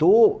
2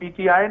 PTI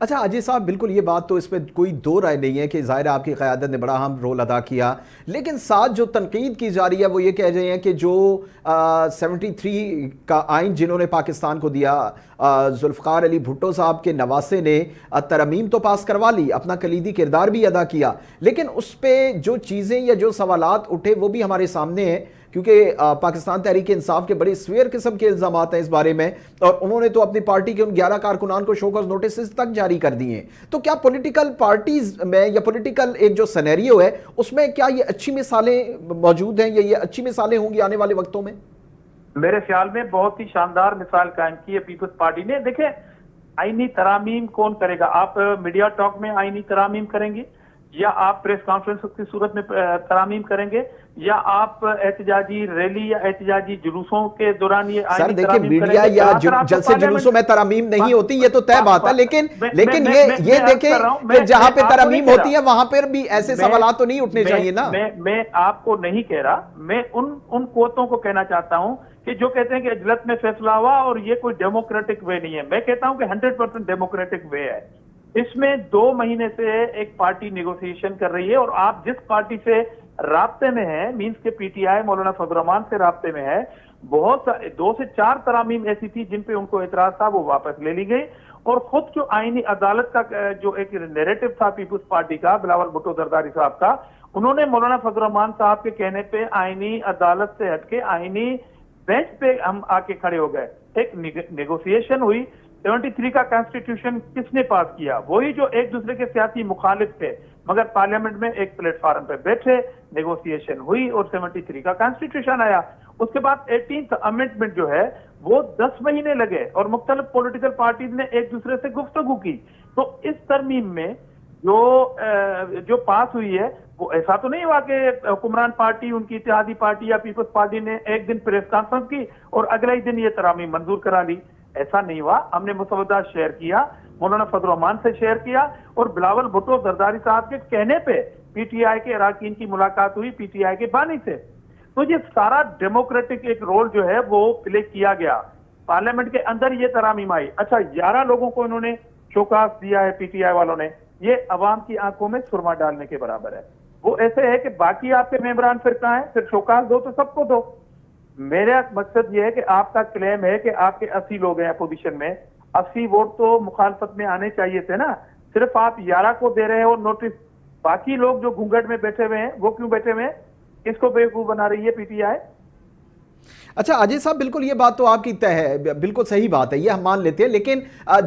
اچھا اجے صاحب، بالکل یہ بات تو اس پہ کوئی دو رائے نہیں ہے کہ ظاہر آپ کی قیادت نے بڑا اہم رول ادا کیا، لیکن ساتھ جو تنقید کی جا رہی ہے وہ یہ کہہ رہے ہیں کہ جو 73 کا آئین جنہوں نے پاکستان کو دیا، ذوالفقار علی بھٹو صاحب کے نواسے نے ترمیم تو پاس کروا لی، اپنا کلیدی کردار بھی ادا کیا، لیکن اس پہ جو چیزیں یا جو سوالات اٹھے وہ بھی ہمارے سامنے ہیں، کیونکہ پاکستان تحریک انصاف کے بڑے سویر قسم کے الزامات ہیں اس بارے میں، اور انہوں نے تو اپنی پارٹی کے ان 11 کارکنان کو شو کاز نوٹسز تک جاری کر دیے ہیں۔ تو کیا پولیٹیکل پارٹیز میں یا پولیٹیکل ایک جو سینیریو ہے اس میں کیا یہ اچھی مثالیں موجود ہیں یا یہ اچھی مثالیں ہوں گی آنے والے وقتوں میں؟ میرے خیال میں بہت ہی شاندار مثال قائم کی ہے پیپلز پارٹی نے۔ دیکھیں، آئینی ترامیم کون کرے گا؟ آپ میڈیا ٹاک میں آئینی ترامیم کریں گے، یا آپ پریس کانفرنس کی صورت میں ترامیم کریں گے، یا آپ احتجاجی ریلی یا احتجاجی جلوسوں کے دوران یہ سر آئینی دیکھیں، ترامیم کریں میڈیا گے؟ یا جلسے جلوسوں میں ترامیم نہیں ہوتی، یہ تو طے بات ہے، لیکن یہ دیکھیں کہ جہاں پہ ترامیم ہوتی ہے وہاں پر بھی ایسے سوالات تو نہیں اٹھنے چاہیے نا۔ میں آپ کو نہیں کہہ رہا، میں ان قوتوں کو کہنا چاہتا ہوں کہ جو کہتے ہیں کہ اجلت میں فیصلہ ہوا اور یہ کوئی ڈیموکریٹک وے نہیں ہے۔ میں کہتا ہوں کہ 100% ڈیموکریٹک وے ہے۔ اس میں 2 مہینے سے ایک پارٹی نیگوسیشن کر رہی ہے، اور آپ جس پارٹی سے رابطے میں ہیں، مینس کے پی ٹی آئی مولانا فضل الرحمان سے رابطے میں ہے، بہت 2 سے 4 ترامیم ایسی تھی جن پہ ان کو اعتراض تھا، وہ واپس لے لی گئی، اور خود جو آئینی عدالت کا جو ایک نیریٹو تھا پیپلز پارٹی کا، بلاول بھٹو زرداری صاحب کا، انہوں نے مولانا فضل الرحمان صاحب کے کہنے پہ آئینی عدالت سے ہٹ کے آئینی بینچ پہ ہم آ کے کھڑے ہو گئے۔ ایک نیگوسیشن ہوئی۔ 73 کا کانسٹیٹیوشن کس نے پاس کیا؟ وہی جو ایک دوسرے کے سیاسی مخالف تھے، مگر پارلیمنٹ میں ایک پلیٹ فارم پہ بیٹھے، نیگوسیشن ہوئی اور 73 کا کانسٹیٹیوشن آیا۔ اس کے بعد 18th امینڈمنٹ جو ہے وہ 10 مہینے لگے، اور مختلف پولیٹیکل پارٹیز نے ایک دوسرے سے گفتگو کی۔ تو اس ترمیم میں جو پاس ہوئی ہے، وہ ایسا تو نہیں ہوا کہ حکمران پارٹی، ان کی اتحادی پارٹی یا پیپلز پارٹی نے ایک دن پریس کانفرنس کی اور اگلے ہی دن یہ ترامیم منظور کرا لی۔ ایسا نہیں ہوا۔ ہم نے مسودات شیئر کیا، مولانا فضل الرحمان سے شیئر کیا، اور بلاول بھٹو زرداری صاحب کے کہنے پہ پی ٹی آئی کے اراکین کی ملاقات ہوئی پی ٹی آئی کے بانی سے۔ تو یہ سارا ڈیموکریٹک ایک رول جو ہے وہ پلے کیا گیا۔ پارلیمنٹ کے اندر یہ ترامیم آئی۔ اچھا، 11 لوگوں کو انہوں نے شوکاس دیا ہے پی ٹی آئی والوں نے، یہ عوام کی آنکھوں میں سرما ڈالنے کے برابر ہے۔ وہ ایسے ہے کہ باقی آپ کے ممبران پھر کہاں ہیں؟ پھر شوکاس دو تو سب کو دو۔ میرا مقصد یہ ہے کہ آپ کا کلیم ہے کہ آپ کے 80 لوگ ہیں اپوزیشن میں، 80 ووٹ تو مخالفت میں آنے چاہیے تھے نا، صرف آپ 11 کو دے رہے ہو نوٹس، باقی لوگ جو گھونگھٹ میں بیٹھے ہوئے ہیں وہ کیوں بیٹھے ہوئے ہیں؟ کس کو بیوقوف بنا رہی ہے پی ٹی آئی؟ اچھا اجے صاحب، بالکل یہ بات تو آپ کی طے ہے، بالکل صحیح بات ہے، یہ ہم مان لیتے ہیں، لیکن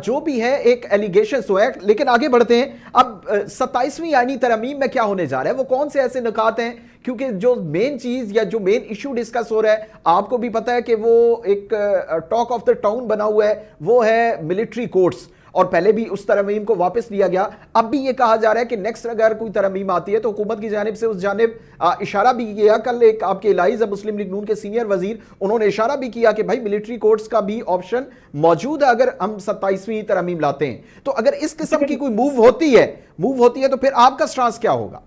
جو بھی ہے ایک ایلیگیشن تو ہے، لیکن آگے بڑھتے ہیں۔ اب 27ویں آئینی ترمیم میں کیا ہونے جا رہا ہے؟ وہ کون سے ایسے نکات ہیں؟ کیونکہ جو مین چیز یا جو مین ایشو ڈسکس ہو رہا ہے، آپ کو بھی پتہ ہے کہ وہ ایک ٹاک آف دا ٹاؤن بنا ہوا ہے، وہ ہے ملٹری کورٹس، اور پہلے بھی اس ترمیم کو واپس لیا گیا۔ اب بھی یہ کہا جا رہا ہے کہ نیکسٹ اگر کوئی ترمیم آتی ہے تو حکومت کی جانب سے اس جانب اشارہ بھی کیا۔ کل ایک آپ کے الائز مسلم لیگ نون کے سینئر وزیر، انہوں نے اشارہ بھی کیا کہ بھائی ملٹری کورٹس کا بھی آپشن موجود ہے اگر ہم 27ویں ترمیم لاتے ہیں۔ تو اگر اس قسم کی کوئی موو ہوتی ہے تو پھر آپ کا سٹانس کیا ہوگا؟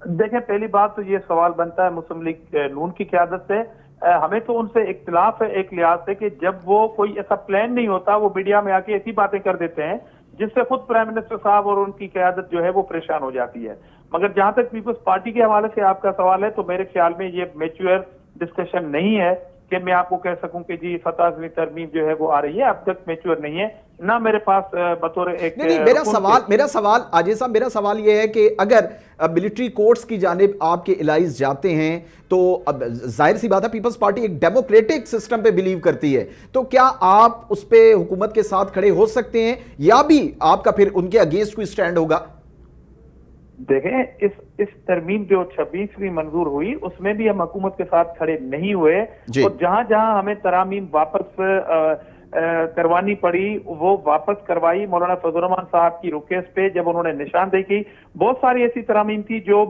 دیکھیں، پہلی بات تو یہ سوال بنتا ہے مسلم لیگ نون کی قیادت سے، ہمیں تو ان سے اختلاف ہے ایک لحاظ سے کہ جب وہ کوئی ایسا پلان نہیں ہوتا، وہ میڈیا میں آ کے ایسی باتیں کر دیتے ہیں جس سے خود پرائم منسٹر صاحب اور ان کی قیادت جو ہے وہ پریشان ہو جاتی ہے۔ مگر جہاں تک پیپلز پارٹی کے حوالے سے آپ کا سوال ہے، تو میرے خیال میں یہ میچور ڈسکشن نہیں ہے کہ میں آپ کو کہہ سکوں کہ جی 27ویں ترمیم جو ہے وہ آ رہی ہے، اب تک میچور نہیں ہے، نہ میرے پاس بطور ایک نہیں، میرا سوال آجے صاحب، میرا سوال یہ ہے کہ اگر ملٹری کورٹس کی جانب آپ کے الائز جاتے ہیں تو اب ظاہر سی بات ہے پیپلز پارٹی ایک ڈیموکریٹک سسٹم پہ بلیو کرتی ہے، تو کیا آپ اس پہ حکومت کے ساتھ کھڑے ہو سکتے ہیں یا بھی آپ کا پھر ان کے اگینسٹ کوئی سٹینڈ ہوگا؟ دیکھیں، اس ترمیم جو 26ویں منظور ہوئی اس میں بھی ہم حکومت کے ساتھ کھڑے نہیں ہوئے، اور جہاں جہاں ہمیں ترامیم واپس کروانی پڑی وہ واپس کروائی مولانا فضل الرحمان صاحب کی ریکویسٹ پہ، جب انہوں نے نشاندہی کی۔ بہت ساری ایسی ترامیم تھی جو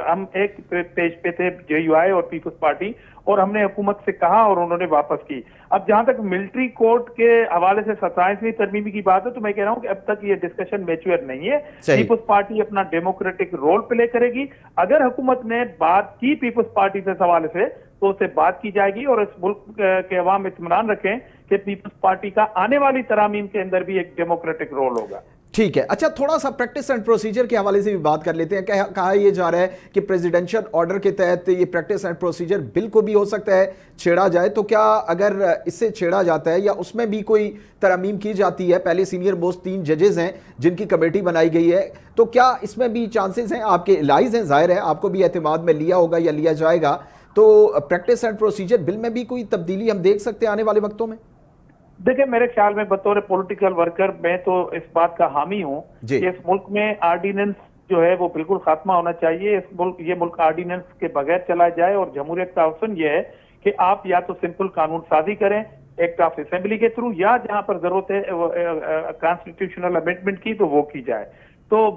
ہم ایک پیج پہ تھے، جے یو آئی اور پیپلز پارٹی، اور ہم نے حکومت سے کہا اور انہوں نے واپس کی۔ اب جہاں تک ملٹری کورٹ کے حوالے سے 27ویں ترمیمی کی بات ہے، تو میں کہہ رہا ہوں کہ اب تک یہ ڈسکشن میچور نہیں ہے۔ پیپلز پارٹی اپنا ڈیموکریٹک رول پلے کرے گی۔ اگر حکومت نے بات کی پیپلز پارٹی سے حوالے سے تو اسے بات کی جائے گی، اور اس ملک کے عوام اطمینان رکھیں کہ پیپلز پارٹی کا آنے والی ترامیم کے اندر بھی ایک ڈیموکریٹک رول ہوگا۔ ٹھیک ہے. اچھا تھوڑا سا پریکٹس اینڈ پروسیجر کے حوالے سے بھی بات کر لیتے ہیں. کہا یہ جا رہا ہے کہ پریزیڈنشل آرڈر کے تحت یہ پریکٹس اینڈ پروسیجر بل کو بھی ہو سکتا ہے چھیڑا جائے, تو کیا اگر اس سے چھیڑا جاتا ہے یا اس میں بھی کوئی ترمیم کی جاتی ہے, پہلے سینئر موسٹ 3 ججز ہیں جن کی کمیٹی بنائی گئی ہے, تو کیا اس میں بھی چانسز ہیں؟ آپ کے الائز ہیں, ظاہر ہے آپ کو بھی اعتماد میں لیا ہوگا یا لیا جائے گا, تو پریکٹس اینڈ پروسیجر بل میں بھی کوئی تبدیلی ہم دیکھ سکتے ہیں آنے والے وقتوں میں؟ دیکھیں میرے خیال میں بطور پولیٹیکل ورکر میں تو اس بات کا حامی ہوں کہ اس ملک میں آرڈیننس جو ہے وہ بالکل خاتمہ ہونا چاہیے. یہ ملک آرڈیننس کے بغیر چلا جائے, اور جمہوریت کا حسن یہ ہے کہ آپ یا تو سمپل قانون سازی کریں ایکٹ آف اسمبلی کے تھرو, یا جہاں پر ضرورت ہے کانسٹیٹیوشنل امینڈمنٹ کی تو وہ کی جائے. تو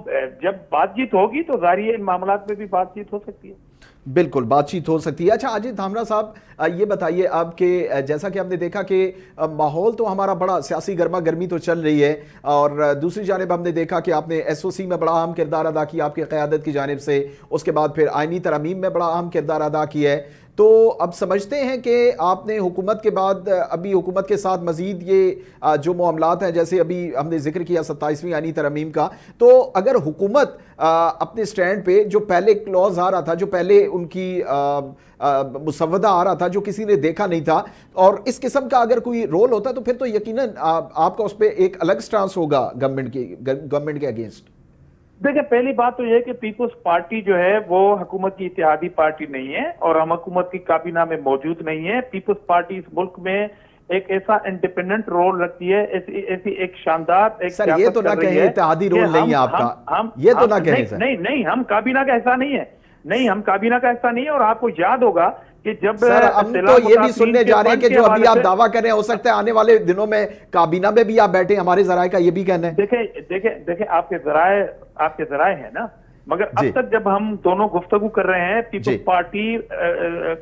جب بات چیت ہوگی تو ظاہر ہے ان معاملات میں بھی بات چیت ہو سکتی ہے. بالکل بات چیت ہو سکتی ہے. اچھا عاجز دھامرا صاحب یہ بتائیے آپ کہ جیسا کہ ہم نے دیکھا کہ ماحول تو ہمارا بڑا سیاسی گرما گرمی تو چل رہی ہے, اور دوسری جانب ہم نے دیکھا کہ آپ نے ایس او سی میں بڑا اہم کردار ادا کیا آپ کی قیادت کی جانب سے, اس کے بعد پھر آئینی ترامیم میں بڑا اہم کردار ادا کیا ہے. تو اب سمجھتے ہیں کہ آپ نے حکومت کے بعد ابھی حکومت کے ساتھ مزید یہ جو معاملات ہیں, جیسے ابھی ہم نے ذکر کیا 27ویں آئینی ترمیم کا, تو اگر حکومت اپنے سٹینڈ پہ جو پہلے کلوز آ رہا تھا, جو پہلے ان کی مسودہ آ رہا تھا جو کسی نے دیکھا نہیں تھا, اور اس قسم کا اگر کوئی رول ہوتا تو پھر تو یقیناً آپ کا اس پہ ایک الگ سٹانس ہوگا گورنمنٹ کے اگینسٹ. دیکھیں پہلی بات تو یہ کہ پیپلز پارٹی جو ہے وہ حکومت کی اتحادی پارٹی نہیں ہے, اور ہم حکومت کی کابینہ میں موجود نہیں ہے. پیپلز پارٹی اس ملک میں ایک ایسا انڈیپینڈنٹ رول رکھتی ہے, ایسی ایک شاندار ایک سر یہ تو نہ کہیں اتحادی رول نہیں ہے آپ کا, یہ تو نہ کہیں سر. نہیں ہم کابینہ کا حصہ نہیں ہے, نہیں ہم کابینہ کا حصہ نہیں ہے. اور آپ کو یاد ہوگا کہ جب سر ہم تو یہ بھی سننے جا رہے ہیں کہ جو ابھی آپ دعویٰ کر رہے ہیں ہو سکتا ہے آنے والے دنوں میں کابینہ میں بھی آپ بیٹھیں, ہمارے ذرائع کا یہ بھی کہنا ہے. دیکھیں آپ کے ذرائع ہیں نا, مگر اب تک جب ہم دونوں گفتگو کر رہے ہیں پیپلز پارٹی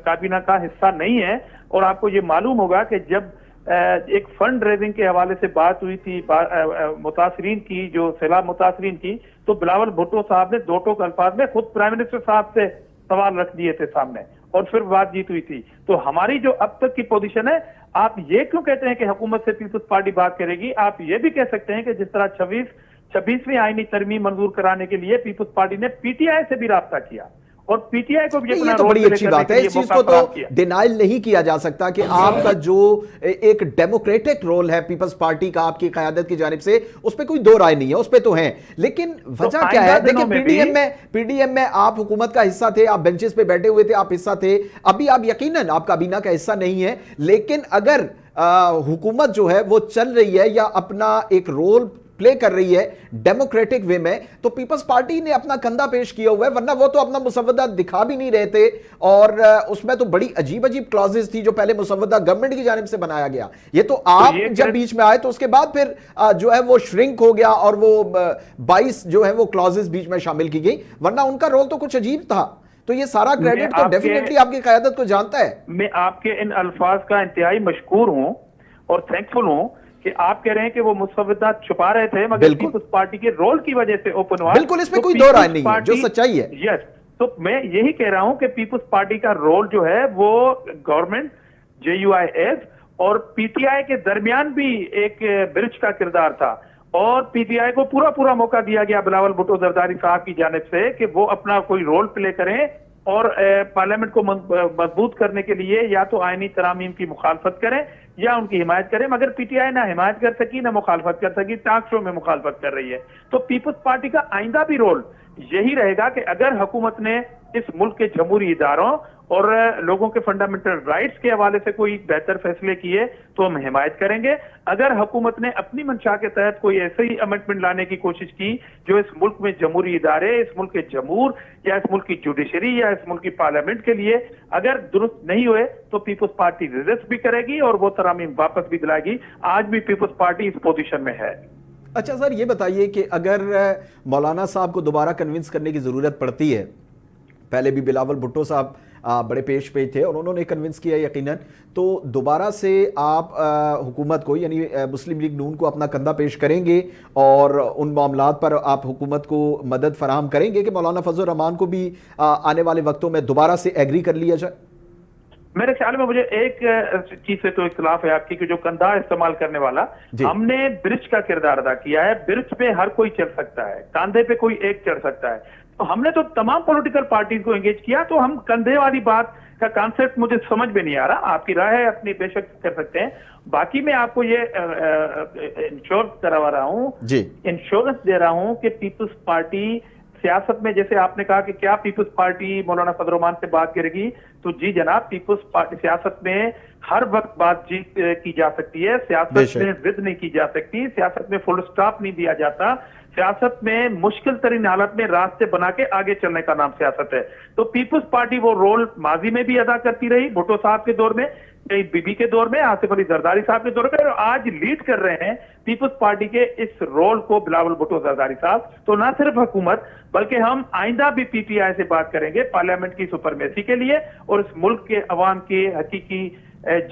کابینہ کا حصہ نہیں ہے. اور آپ کو یہ معلوم ہوگا کہ جب ایک فنڈ ریزنگ کے حوالے سے بات ہوئی تھی متاثرین کی, جو سیلاب متاثرین کی, تو بلاول بھٹو صاحب نے 2 ٹوک الفاظ میں خود پرائم منسٹر صاحب سے سوال رکھ دیے تھے سامنے, اور پھر بات جیت ہوئی تھی. تو ہماری جو اب تک کی پوزیشن ہے, آپ یہ کیوں کہتے ہیں کہ حکومت سے پیپلز پارٹی بات کرے گی؟ آپ یہ بھی کہہ سکتے ہیں کہ جس طرح 26ویں آئینی ترمیم منظور کرانے کے لیے پیپلز پارٹی نے پی ٹی آئی سے بھی رابطہ کیا, اور پی ٹی آئی کو بھی یہ تو بڑی اچھی بات ہے. اس چیز کو تو ڈینائل نہیں کیا جا سکتا کہ آپ کا جو ایک ڈیموکریٹک رول ہے پیپلز پارٹی کا آپ کی قیادت کی جانب سے, اس پہ کوئی دو رائے نہیں ہے, اس پہ تو ہیں. لیکن وجہ کیا ہے؟ دیکھیں پی ڈی ایم میں آپ حکومت کا حصہ تھے, آپ بینچز پہ بیٹھے ہوئے تھے, آپ حصہ تھے. ابھی آپ یقیناً آپ کابینہ کا حصہ نہیں ہے, لیکن اگر حکومت جو ہے وہ چل رہی ہے یا اپنا ایک رول پلے کر رہی ہے ڈیموکریٹک وے میں, تو پیپلز پارٹی نے اپنا کندھا پیش کیا ہوا ہے, ورنہ وہ تو اپنا مسودہ دکھا بھی نہیں رہے تھے. اور اس میں تو بڑی عجیب کلازز تھی جو پہلے مسودہ گورنمنٹ کی جانب سے بنایا گیا. یہ تو آپ جب بیچ میں آئے تو اس کے بعد پھر جو ہے وہ شرنک ہو گیا, اور وہ 22 جو ہے وہ کلازز بیچ میں شامل کی گئی, ورنہ ان کا رول تو کچھ عجیب تھا. تو یہ سارا کریڈٹ تو ڈیفینیٹلی آپ کی قیادت کو جانتا ہے. میں آپ کے ان الفاظ کا انتہائی مشکور ہوں اور تھینکفل ہوں کہ آپ کہہ رہے ہیں کہ وہ مسودات چھپا رہے تھے, مگر پیپلز پارٹی کے رول کی وجہ سے اوپن ہوا. بالکل, اس میں کوئی دو رائے نہیں ہے, جو سچائی ہے. یس, تو میں یہی کہہ رہا ہوں کہ پیپلز پارٹی کا رول جو ہے وہ گورنمنٹ, JUIF اور پی ٹی آئی کے درمیان بھی ایک برج کا کردار تھا, اور پی ٹی آئی کو پورا موقع دیا گیا بلاول بھٹو زرداری صاحب کی جانب سے کہ وہ اپنا کوئی رول پلے کریں, اور پارلیمنٹ کو مضبوط کرنے کے لیے یا تو آئینی ترامیم کی مخالفت کریں یا ان کی حمایت کریں. مگر پی ٹی آئی نہ حمایت کر سکی نہ مخالفت کر سکی, ٹاک شو میں مخالفت کر رہی ہے. تو پیپلز پارٹی کا آئندہ بھی رول یہی رہے گا کہ اگر حکومت نے اس ملک کے جمہوری اداروں اور لوگوں کے فنڈامنٹل رائٹس کے حوالے سے کوئی بہتر فیصلے کیے تو ہم حمایت کریں گے. اگر حکومت نے اپنی منشا کے تحت کوئی ایسے ہی امنڈمنٹ لانے کی کوشش کی جو اس ملک میں جمہوری ادارے, اس ملک کے جمہور یا اس ملک کی جوڈیشری یا اس ملک کی پارلیمنٹ کے لیے اگر درست نہیں ہوئے, تو پیپلز پارٹی ریزسٹ بھی کرے گی اور وہ ترامیم واپس بھی دلائے گی. آج بھی پیپلز پارٹی اس پوزیشن میں ہے. اچھا سر یہ بتائیے کہ اگر مولانا صاحب کو دوبارہ کنونس کرنے کی ضرورت پڑتی ہے, پہلے بھی بلاول بھٹو صاحب بڑے پیش تھے اور انہوں نے کنونس کیا یقیناً, تو دوبارہ سے آپ حکومت کو یعنی مسلم لیگ نون کو اپنا کندھا پیش کریں گے اور ان معاملات پر آپ حکومت کو مدد فراہم کریں گے کہ مولانا فضل الرحمان کو بھی آنے والے وقتوں میں دوبارہ سے ایگری کر لیا جائے؟ میرے خیال میں مجھے ایک چیز سے تو اختلاف ہے آپ کی کہ جو کندھا استعمال کرنے والا، ہم نے برج کا کردار ادا کیا ہے. برج پہ ہر کوئی چڑھ سکتا ہے، کاندھے پہ کوئی ایک چڑھ سکتا ہے. تو ہم نے تو تمام پولیٹیکل پارٹیز کو انگیج کیا. تو ہم کندھے والی بات کا کانسیپٹ مجھے سمجھ میں نہیں آ رہا. آپ کی رائے ہے اپنی بے شک کر سکتے ہیں. باقی میں آپ کو یہ انشورنس کروا رہا ہوں، انشورنس دے رہا ہوں کہ پیپلز پارٹی سیاست میں، جیسے آپ نے کہا کہ کیا پیپلز پارٹی مولانا فضل الرحمان سے بات کرے گی، تو جی جناب، پیپلز پارٹی سیاست میں ہر وقت بات چیت کی جا سکتی ہے. سیاست میں ضد نہیں کی جا سکتی، سیاست میں فل سٹاپ نہیں دیا جاتا. سیاست میں مشکل ترین حالت میں راستے بنا کے آگے چلنے کا نام سیاست ہے. تو پیپلز پارٹی وہ رول ماضی میں بھی ادا کرتی رہی، بھٹو صاحب کے دور میں، بی بی کے دور میں، آصف علی زرداری صاحب کے دور میں، اور آج لیڈ کر رہے ہیں پیپلز پارٹی کے اس رول کو بلاول بھٹو زرداری صاحب. تو نہ صرف حکومت بلکہ ہم آئندہ بھی پی ٹی آئی سے بات کریں گے پارلیمنٹ کی سپرمیسی کے لیے اور اس ملک کے عوام کے حقیقی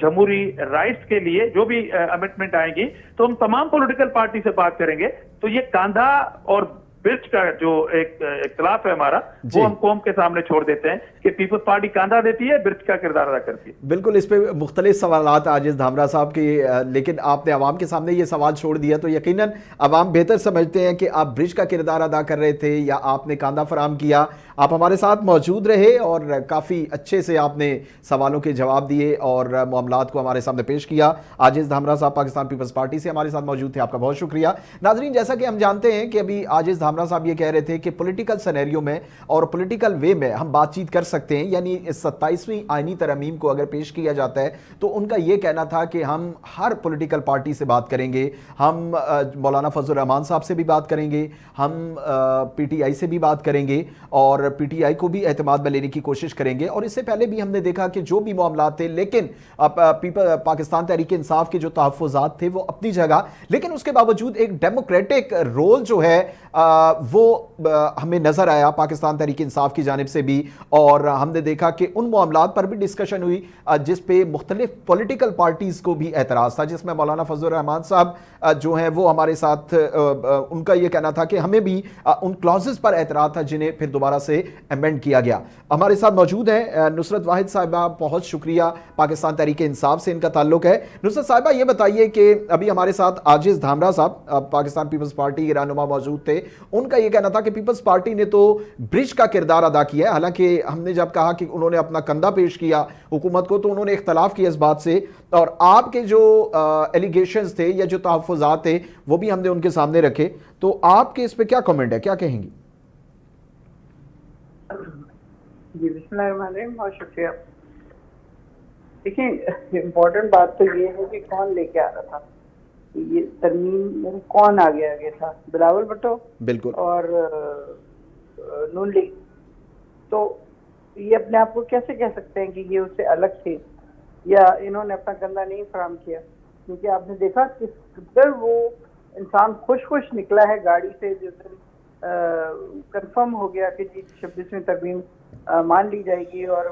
جمہوری رائٹس کے لیے جو بھی امنڈمنٹ آئیں گی. تو ہم تمام پولیٹیکل پارٹی سے بات کریں گے. تو یہ کاندھا اور برج کا جو ایک اختلاف ہے ہمارا، وہ ہم قوم کے سامنے چھوڑ دیتے ہیں کہ پیپلز پارٹی کاندھا دیتی ہے، برج کا کردار ادا کرتی ہے. بالکل، اس پہ مختلف سوالات عاجز دھامرا صاحب کی، لیکن آپ نے عوام کے سامنے یہ سوال چھوڑ دیا تو یقیناً عوام بہتر سمجھتے ہیں کہ آپ برج کا کردار ادا کر رہے تھے یا آپ نے کاندھا فراہم کیا. آپ ہمارے ساتھ موجود رہے اور کافی اچھے سے آپ نے سوالوں کے جواب دیے اور معاملات کو ہمارے سامنے پیش کیا. عاجز دھامرا صاحب پاکستان پیپلز پارٹی سے ہمارے ساتھ موجود تھے، آپ کا بہت شکریہ. ناظرین، جیسا کہ ہم جانتے ہیں کہ ابھی عاجز دھامرا صاحب یہ کہہ رہے تھے کہ پولیٹیکل سینیریو میں اور پولیٹیکل وے میں ہم بات چیت کر سکتے ہیں، یعنی اس 27ویں آئینی ترمیم کو اگر پیش کیا جاتا ہے تو ان کا یہ کہنا تھا کہ ہم ہر پولیٹیکل پارٹی سے بات کریں گے، ہم مولانا فضل الرحمان صاحب سے بھی بات کریں گے، ہم پی ٹی آئی سے بھی بات کریں گے اور پی ٹی آئی کو بھی اعتماد میں لینے کی کوشش کریں گے. اور اس سے پہلے بھی ہم نے دیکھا کہ جو بھی معاملات تھے، لیکن پاکستان تحریک انصاف کے جو تحفظات تھے وہ اپنی جگہ، لیکن اس کے باوجود ایک ڈیموکریٹک رول جو ہے وہ ہمیں نظر آیا پاکستان تحریک انصاف کی جانب سے بھی. اور ہم نے دیکھا کہ ان معاملات پر بھی ڈسکشن ہوئی جس پہ مختلف پولیٹیکل پارٹیز کو بھی اعتراض تھا، جس میں مولانا فضل الرحمان صاحب جو ہیں وہ ہمارے ساتھ، ان کا یہ کہنا تھا کہ ہمیں بھی ان کلازز پر اعتراض تھا جنہیں پھر دوبارہ سے امینڈ کیا گیا. ہمارے ساتھ موجود ہیں نصرت واحد صاحبہ، بہت شکریہ، پاکستان تحریک انصاف سے ان کا تعلق ہے. نصرت صاحبہ، یہ بتائیے کہ ابھی ہمارے ساتھ عاجز دھامرا صاحب پاکستان پیپلز پارٹی کے رہنما موجود تھے. ان کا یہ کہنا تھا کہ پیپلز پارٹی نے تو برج کا کردار ادا کیا ہے، حالانکہ ہم نے جب کہا کہ انہوں نے اپنا کندھا پیش کیا حکومت کو تو انہوں نے اختلاف کیا اس بات سے، اور آپ کے جو ایلیگیشنز تھے یا جو تحفظات تھے وہ بھی ہم نے ان کے سامنے رکھے. تو آپ کے اس پہ کیا کمنٹ ہے، کیا کہیں گی؟ جی بسم اللہ الرحمن الرحیم، بہت شکریہ. دیکھیں، امپورٹنٹ بات تو یہ ہے کہ کون لے کے آ رہا تھا، یہ ترمیم میں کون آگے تھا، بلاول بھٹو بالکل اور نون لیگ. تو یہ اپنے آپ کو کیسے کہہ سکتے ہیں کہ یہ اس سے الگ تھے یا انہوں نے اپنا کندھا نہیں فراہم کیا؟ کیونکہ آپ نے دیکھا کہ قدر وہ انسان خوش نکلا ہے گاڑی سے جس دن کنفرم ہو گیا کہ جی 26ویں ترمیم مان لی جائے گی اور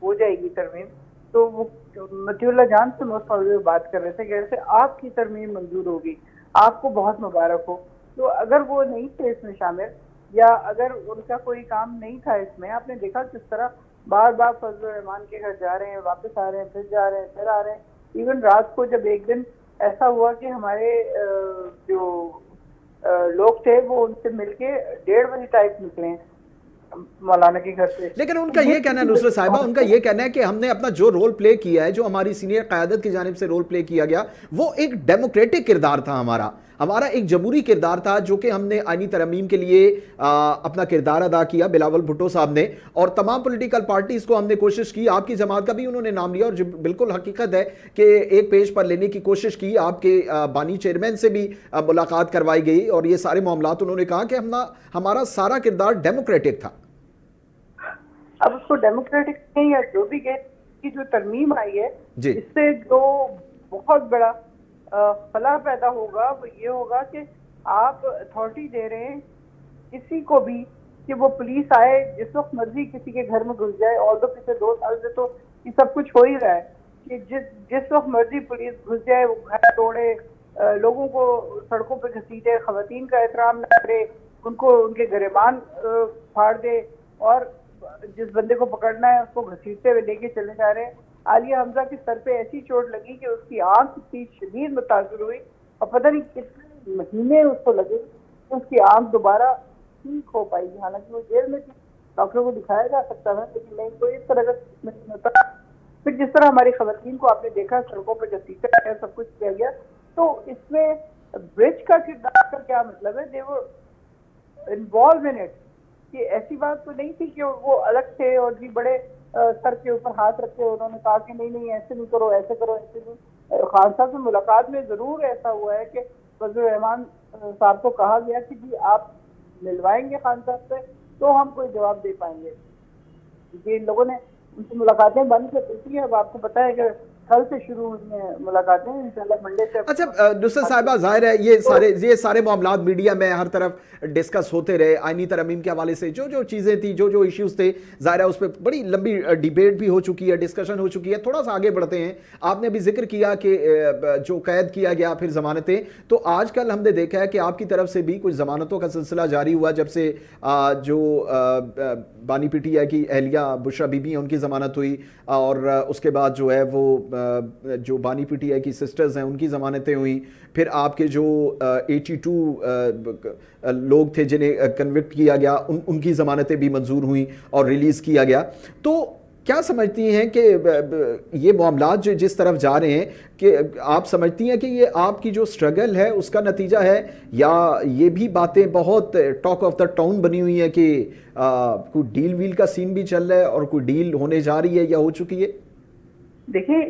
ہو جائے گی ترمیم. تو وہ مطیع اللہ جان سے بات کر رہے تھے کہ جیسے آپ کی ترمیم منظور ہوگی، آپ کو بہت مبارک ہو. تو اگر وہ نہیں تھے اس میں شامل یا اگر ان کا کوئی کام نہیں تھا اس میں، آپ نے دیکھا کس طرح بار بار فضل الرحمان کے گھر جا رہے ہیں، واپس آ رہے ہیں، پھر جا رہے ہیں، پھر آ رہے ہیں. ایون رات کو جب ایک دن ایسا ہوا کہ ہمارے جو لوگ تھے وہ ان سے مل کے 1:30 بجے ٹائپ نکلے ہیں مولانا کے گھر سے. لیکن ان کا یہ کہنا ہے نصرت صاحبہ، ان کا یہ کہنا ہے کہ ہم نے اپنا جو رول پلے کیا ہے، جو ہماری سینئر قیادت کی جانب سے رول پلے کیا گیا، وہ ایک ڈیموکریٹک کردار تھا، ہمارا ایک جمہوری کردار تھا جو کہ ہم نے آئینی ترمیم کے لیے اپنا کردار ادا کیا بلاول بھٹو صاحب نے، اور تمام پولیٹیکل پارٹیز کو ہم نے کوشش کی. آپ کی جماعت کا بھی انہوں نے نام لیا اور جو بالکل حقیقت ہے کہ ایک پیج پر لینے کی کوشش کی. آپ کے بانی چیئرمین سے بھی ملاقات کروائی گئی اور یہ سارے معاملات انہوں نے کہا کہ ہمارا سارا کردار ڈیموکریٹک تھا. اب اس کو ڈیموکریٹک نہیں ہے جو بھی کی جو ترمیم آئی ہے اس سے جو بہت بڑا خلا پیدا ہوگا وہ یہ ہوگا کہ آپ اتھارٹی دے رہے ہیں کسی کو بھی کہ وہ پولیس آئے جس وقت مرضی کسی کے گھر میں گھس جائے. اور پچھلے 2 سال سے تو یہ سب کچھ ہو ہی رہا ہے کہ جس وقت مرضی پولیس گھس جائے، وہ گھر توڑے، لوگوں کو سڑکوں پہ گھسیٹے، خواتین کا احترام نہ کرے، ان کو ان کے گریبان پھاڑ دے، اور جس بندے کو پکڑنا ہے اس کو گھسیٹتے ہوئے لے کے چلے جا رہے ہیں. عالیہ حمزہ کے سر پہ ایسی چوٹ لگی کہ اس کی آنکھ اتنی شدید متاثر ہوئی اور پتہ نہیں کتنے مہینے اس کو لگے کہ اس کی آنکھ دوبارہ ٹھیک ہو پائی گی. حالانکہ وہ جیل میں تھی, ڈاکٹروں کو دکھایا جا سکتا تھا لیکن نہیں, کوئی اس طرح کا نہیں ہوتا. پھر جس طرح ہماری خواتین کو آپ نے دیکھا سڑکوں پہ جب ٹیچر ہے سب کچھ کیا گیا, تو اس میں برج کا کردار کا کیا مطلب ہے؟ دے وہ انوالو ان اٹ, کہ ایسی بات تو نہیں تھی کہ وہ الگ تھے اور جی بڑے سر کے اوپر ہاتھ رکھے انہوں نے کہا کہ نہیں نہیں ایسے نہیں کرو, ایسے کرو, ایسے نہیں. خان صاحب سے ملاقات میں ضرور ایسا ہوا ہے کہ فضل الرحمان صاحب کو کہا گیا کہ جی آپ ملوائیں گے خان صاحب سے تو ہم کوئی جواب دے پائیں گے. کیونکہ ان لوگوں نے ان سے ملاقاتیں بند کر دی تھی. اب آپ کو پتا ہے کہ کل سے شروع ہوئی ہیں ملاقاتیں, انشاءاللہ منڈے سے. اچھا نصرت صاحبہ, ظاہر ہے یہ سارے معاملات میڈیا میں ہر طرف ڈسکس ہوتے رہے. آئینی ترمیم کے حوالے سے جو چیزیں تھیں, جو ایشوز تھے, ظاہر ہے اس پہ بڑی لمبی ڈیبیٹ بھی ہو چکی ہے, ڈسکشن ہو چکی ہے. تھوڑا سا آگے بڑھتے ہیں. آپ نے بھی ذکر کیا کہ جو قید کیا گیا پھر ضمانتیں, تو آج کل ہم نے دیکھا ہے کہ آپ کی طرف سے بھی کچھ ضمانتوں کا سلسلہ جاری ہوا جب سے جو بانی پی ٹی آئی کی اہلیہ بشرا بی بی ہیں ان کی ضمانت ہوئی, اور اس کے بعد جو ہے وہ جو بانی پی ٹی آئی کی سسٹرز ہیں ان کی ضمانتیں ہوئیں. پھر آپ کے جو 82 لوگ تھے جنہیں کنوکٹ کیا گیا ان کی ضمانتیں بھی منظور ہوئیں اور ریلیز کیا گیا. تو کیا سمجھتی ہیں کہ یہ معاملات جو جس طرف جا رہے ہیں, کہ آپ سمجھتی ہیں کہ یہ آپ کی جو سٹرگل ہے اس کا نتیجہ ہے, یا یہ بھی باتیں بہت ٹاک آف دا ٹاؤن بنی ہوئی ہیں کہ کوئی ڈیل ویل کا سین بھی چل رہا ہے اور کوئی ڈیل ہونے جا رہی ہے یا ہو چکی ہے؟ دیکھیں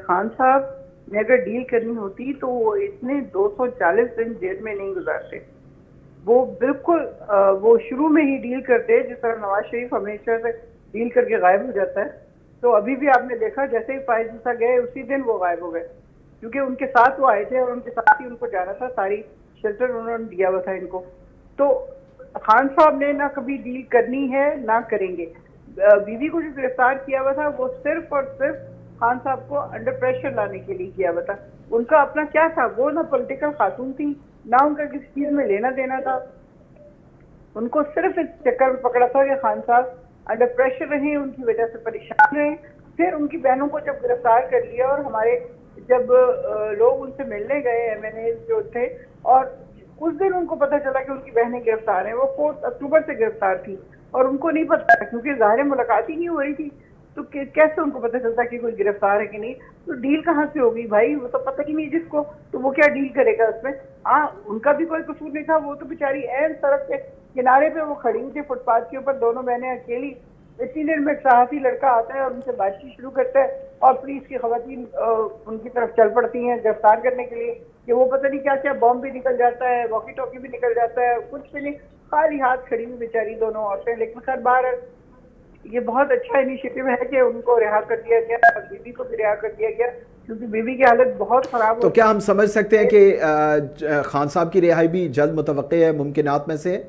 خان صاحب نے اگر ڈیل کرنی ہوتی تو وہ اتنے 240 دن جیل میں نہیں گزارتے. وہ بالکل وہ شروع میں ہی ڈیل کرتے, جس طرح نواز شریف ہمیشہ سے ڈیل کر کے غائب ہو جاتا ہے. تو ابھی بھی آپ نے دیکھا جیسے ہی فائز عیسیٰ گئے اسی دن وہ غائب ہو گئے, کیونکہ ان کے ساتھ وہ آئے تھے اور ان کے ساتھ ہی ان کو جانا تھا, ساری شیلٹر انہوں نے دیا ہوا تھا ان کو. تو خان صاحب نے نہ کبھی ڈیل کرنی ہے نہ کریں گے. بیوی کو جو گرفتار کیا ہوا تھا وہ صرف اور صرف خان صاحب کو انڈر پریشر لانے کے لیے کیا ہوا تھا. ان کا اپنا کیا تھا, وہ نہ پولیٹیکل خاتون تھی نہ ان کا کسی چیز میں لینا دینا تھا. ان کو صرف اس چکر میں پکڑا تھا کہ خان صاحب انڈر پریشر رہے, ان کی وجہ سے پریشان رہے. پھر ان کی بہنوں کو جب گرفتار کر لیا اور ہمارے جب لوگ ان سے ملنے گئے ایم این اے جو تھے, اور اس دن ان کو پتہ چلا کہ ان کی بہنیں گرفتار ہیں. وہ 4 اکتوبر سے گرفتار تھی اور ان کو نہیں پتا کیونکہ ظاہر ملاقات ہی نہیں ہو رہی تھی, تو کیسے ان کو پتہ چلتا کہ کوئی گرفتار ہے کہ نہیں. تو ڈیل کہاں سے ہوگی بھائی, وہ تو پتہ ہی نہیں جس کو, تو وہ کیا ڈیل کرے گا اس میں. ہاں ان کا بھی کوئی قصور نہیں تھا, وہ تو بیچاری عین سڑک کے کنارے پہ وہ کھڑی ہوئی تھی فٹ پاتھ کے اوپر, دونوں بہنیں اکیلی. اتنی دیر میں ایک صحافی لڑکا آتا ہے اور ان سے بات چیت شروع کرتا ہے اور پولیس کی خواتین ان کی طرف چل پڑتی ہیں گرفتار کرنے کے لیے, کہ وہ پتہ نہیں کیا کیا بم بھی نکل جاتا ہے, واکی ٹاکی بھی نکل جاتا ہے, کچھ بھی نہیں, خالی ہاتھ کھڑی ہوئی بیچاری دونوں عورتیں. لیکن خیر بار یہ بہت اچھا انیشیٹو ہے کہ ان کو رہا کر دیا گیا اور بیوی کو بھی رہا کر دیا گیا, کیونکہ بیوی کی حالت بہت خراب. تو کیا ہم سمجھ سکتے ہیں کہ خان صاحب کی رہائی بھی جلد متوقع ہے, ممکنات میں سے؟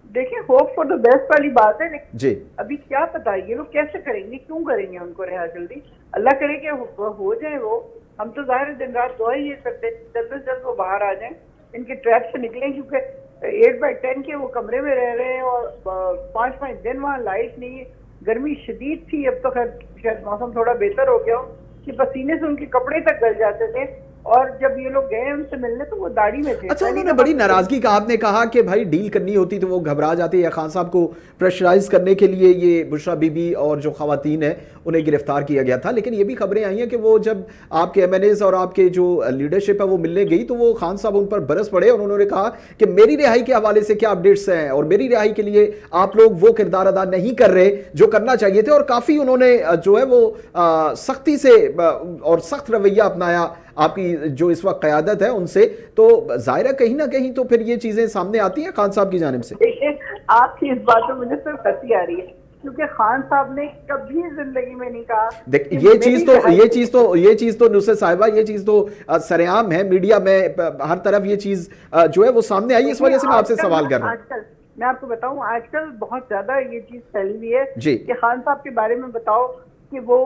دیکھیں ہوپ فار دا بیسٹ والی بات ہے, لیکن جی ابھی کیا پتا یہ لوگ کیسے کریں گے, کیوں کریں گے ان کو رہا جلدی. اللہ کرے کہ ہو جائے وہ. ہم تو ظاہر دن رات دعا ہی یہ کرتے جلد سے جلد وہ باہر آ جائیں, ان کے ٹریپ سے نکلیں, کیونکہ 8/10 کے وہ کمرے میں رہ رہے ہیں اور 5 دن وہاں لائٹ نہیں ہے, گرمی شدید تھی. اب تو خیر شاید موسم تھوڑا بہتر ہو گیا ہو کہ پسینے سے ان کے کپڑے تک گل جاتے تھے, اور جب یہ لوگ گئے ان سے ملنے تو وہ داڑھی میں تھے. اچھا انہوں نے بڑی ناراضگی کا آپ نے کہا کہ بھائی ڈیل کرنی ہوتی تو وہ گھبرا جاتے, یا خان صاحب کو پریشرائز کرنے کے لیے یہ بشرا بی بی اور جو خواتین ہیں انہیں گرفتار کیا گیا تھا. لیکن یہ بھی خبریں آئی ہیں کہ وہ جب آپ کے ایم این ایز اور آپ کے جو لیڈرشپ ہے وہ ملنے گئی تو وہ خان صاحب ان پر برس پڑے اور انہوں نے کہا کہ میری رہائی کے حوالے سے کیا اپڈیٹس ہیں اور میری رہائی کے لیے آپ لوگ وہ کردار ادا نہیں کر رہے جو کرنا چاہیے تھے. اور کافی انہوں نے جو ہے وہ سختی سے اور سخت رویہ اپنایا آپ کی جو اس وقت قیادت ہے ان سے. تو ظاہرہ کہیں نہ کہیں تو پھر یہ چیزیں سامنے آتی ہیں خان صاحب کی جانب سے. دیکھیں آپ کی اس بات میں مجھے صرف ہنسی آ رہی ہے, کیونکہ خان صاحب نے کبھی زندگی میں نہیں کہا. یہ چیز تو نصرت صاحبہ, یہ چیز تو سرعام ہے, میڈیا میں ہر طرف یہ چیز جو ہے وہ سامنے آئی, اس وجہ سے میں آپ سے سوال کر رہا ہوں. آج کل میں آپ کو بتاؤں, آج کل بہت زیادہ یہ چیز پھیلی ہوئی ہے کہ خان صاحب کے بارے میں بتاؤ کہ وہ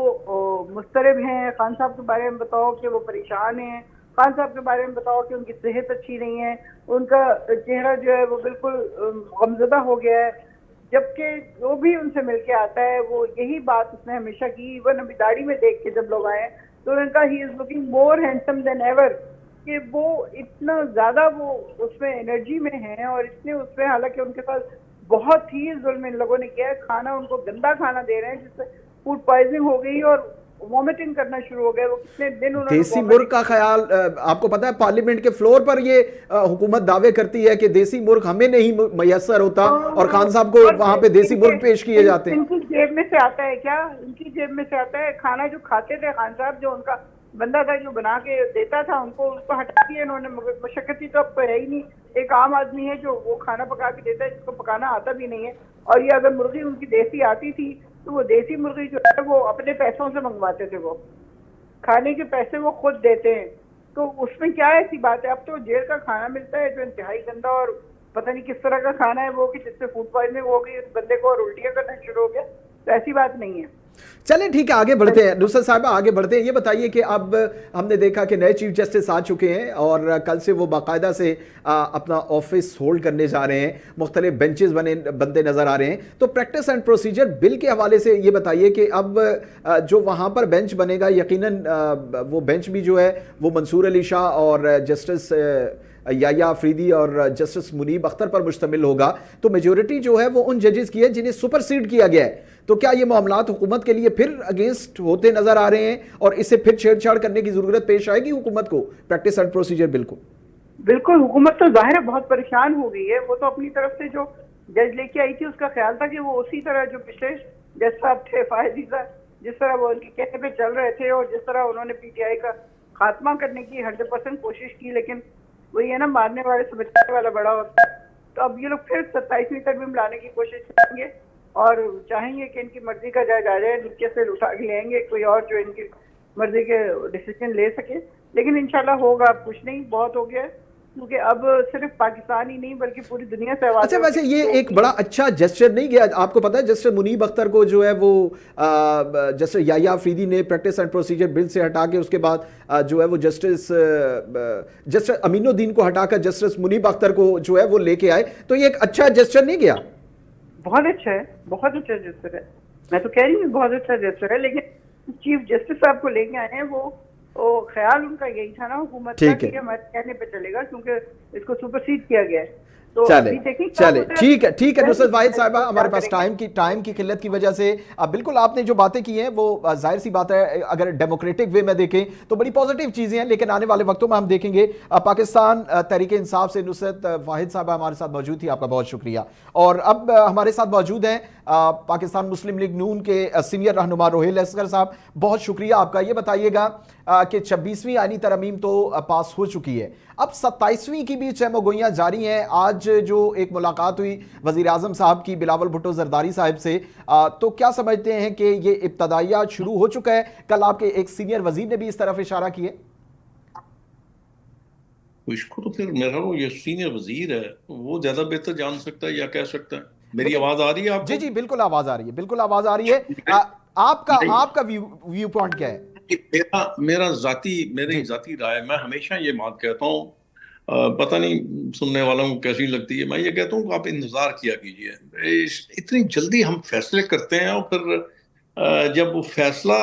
مضطرب ہیں, خان صاحب کے بارے میں بتاؤ کہ وہ پریشان ہیں, خان صاحب کے بارے میں بتاؤ کہ ان کی صحت اچھی نہیں ہے, ان کا چہرہ جو ہے وہ بالکل غمزدہ ہو گیا ہے. جبکہ جو بھی ان سے مل کے آتا ہے وہ یہی بات اس نے ہمیشہ کی. ایون ابھی داڑھی میں دیکھ کے جب لوگ آئے ہیں تو انہوں نے کہا ہی is looking more handsome than ever, کہ وہ اتنا زیادہ وہ اس میں انرجی میں ہیں اور اتنے اس میں, حالانکہ ان کے پاس بہت ہی ظلم ان لوگوں نے کیا ہے. کھانا ان کو گندا کھانا دے رہے ہیں جس سے فوڈ پوائزنگ ہو گئی اور وومٹنگ کرنا شروع ہو گئے. وہ کتنے دن انہوں نے دیسی مرغ کا خیال, آپ کو پتا ہے پارلیمنٹ کے فلور پر یہ حکومت دعوے کرتی ہے کہ دیسی مرغ ہمیں نہیں میسر ہوتا اور خان صاحب کو وہاں پہ دیسی مرغ پیش کیے جاتے ہیں. ان کی جیب میں سے آتا ہے کیا, ان کی جیب میں سے آتا ہے کھانا جو کھاتے تھے خان صاحب, جو ان کا بندہ تھا جو بنا کے دیتا تھا ان کو, اس کو ہٹا دیا انہوں نے. مشقتی تو اب ہے ہی نہیں, ایک عام آدمی ہے جو وہ کھانا پکا کے دیتا ہے جس کو پکانا آتا بھی نہیں ہے. اور یہ اگر مرغی ان کی دیسی آتی تھی تو وہ دیسی مرغی جو ہے وہ اپنے پیسوں سے منگواتے تھے, وہ کھانے کے پیسے وہ خود دیتے ہیں. تو اس میں کیا ایسی بات ہے؟ اب تو جیل کا کھانا ملتا ہے جو انتہائی گندا اور پتہ نہیں کس طرح کا کھانا ہے وہ, کہ جس سے فوڈ پوائزنگ ہو گئی اس بندے کو اور الٹیاں کرنا شروع ہو گیا. تو ایسی بات نہیں ہے. چلیں ٹھیک ہے, آگے بڑھتے ہیں. نصرت صاحبہ آگے بڑھتے ہیں. یہ بتائیے کہ اب ہم نے دیکھا کہ نئے چیف جسٹس آ چکے ہیں اور کل سے وہ باقاعدہ سے اپنا آفس ہولڈ کرنے جا رہے ہیں, مختلف بینچز بنتے نظر آ رہے ہیں. تو پریکٹس اینڈ پروسیجر بل کے حوالے سے یہ بتائیے کہ اب جو وہاں پر بینچ بنے گا, یقیناً وہ بینچ بھی جو ہے وہ منصور علی شاہ اور جسٹس یحییٰ آفریدی اور جسٹس منیب اختر پر مشتمل ہوگا. تو میجورٹی جو ہے وہ ان ججز کی ہے جنہیں سپر سیڈ کیا گیا ہے. تو کیا یہ معاملات حکومت کے لیے پھر اگینسٹ ہوتے نظر آ رہے ہیں اور اس سے پھر چھیڑ چھاڑ کرنے کی ضرورت پیش آئے گی حکومت کو پریکٹس اینڈ پروسیجر بل کو؟ بالکل, حکومت تو ظاہر ہے بہت پریشان ہو گئی ہے. وہ تو اپنی طرف سے جو جج لے کے آئی تھی اس کا خیال تھا کہ وہ اسی طرح جو پچھلے جج صاحب تھے فائز عیسیٰ, جس طرح وہ ان کے کہنے پہ چل رہے تھے اور جس طرح انہوں نے پی ٹی آئی کا خاتمہ کرنے کی 100% کوشش کی, لیکن وہی ہے نا, مارنے والے سے بچانے والا بڑا ہوتا ہے. تو اب یہ لوگ پھر 27ویں ترمیم لانے کی کوشش کریں گے اور چاہیں گے کہ ان کی مرضی کا جج آ جائے, نیچے سے اٹھا کے لیں گے کوئی اور جو ان کی مرضی کے ڈیسیجن لے سکے. لیکن انشاءاللہ ہوگا, اب کچھ نہیں, بہت ہو گیا ہے, کیونکہ اب صرف پاکستان ہی نہیں بلکہ پوری دنیا سے آواز. اچھا ویسے یہ ایک بڑا اچھا جسچر نہیں گیا, آپ کو پتا ہے جسٹس منیب اختر کو جو ہے وہ جسٹس یحییٰ آفریدی نے پریکٹس اینڈ پروسیجر بل سے ہٹا کے اس کے بعد جو ہے وہ جسٹس امین الدین کو ہٹا کر جسٹس منیب اختر کو جو ہے وہ لے کے آئے. تو یہ ایک اچھا جسچر نہیں گیا؟ بہت اچھا ہے, بہت اچھا جسٹر ہے, میں تو کہہ رہی ہوں بہت اچھا جسٹر ہے. لیکن چیف جسٹس صاحب کو لے کے آئے ہیں, وہ خیال ان کا یہی تھا نا حکومت کا کہ ہمارے کہنے پہ چلے گا کیونکہ اس کو سپرسیڈ کیا گیا ہے. چلے ٹھیک ہے نصرت واحد صاحبہ, ہمارے پاس ٹائم کی قلت کی وجہ سے بالکل آپ نے جو باتیں کی ہیں وہ ظاہر سی بات ہے اگر ڈیموکریٹک وے میں دیکھیں تو بڑی پازیٹیو چیزیں ہیں, لیکن آنے والے وقتوں میں ہم دیکھیں گے. پاکستان تحریک انصاف سے نصرت واحد صاحبہ ہمارے ساتھ موجود تھی, آپ کا بہت شکریہ. اور اب ہمارے ساتھ موجود ہیں پاکستان مسلم لیگ نون کے سینئر رہنما روہیل اصغر صاحب, بہت شکریہ آپ کا. یہ بتائیے گا کہ 26ویں آئینی ترمیم تو پاس ہو چکی ہے, اب 27ویں کی بھی چہم و گوئیاں جاری ہیں. آج جو ایک ملاقات ہوئی وزیر اعظم صاحب کی بلاول بھٹو زرداری صاحب سے, تو کیا سمجھتے ہیں کہ یہ ابتدائیات شروع ہو چکا ہے؟ کل آپ کے ایک سینئر وزیر نے بھی اس طرف اشارہ کیے. اس کو تو پھر میرا وہ یہ سینئر وزیر ہے وہ زیادہ بہتر جان سکتا ہے یا کہہ سکتا ہے. میری آواز آ رہی ہے آپ کو؟ جی بالکل آواز آ رہی ہے, بالکل آواز آ رہی ہے. آپ کا ویو پوائنٹ کیا ہے؟ میری ذاتی رائے, میں ہمیشہ یہ بات کہتا ہوں, پتہ نہیں سننے والوں کو کیسی لگتی ہے, میں یہ کہتا ہوں کہ آپ انتظار کیا کیجئے. اتنی جلدی ہم فیصلے کرتے ہیں اور پھر جب وہ فیصلہ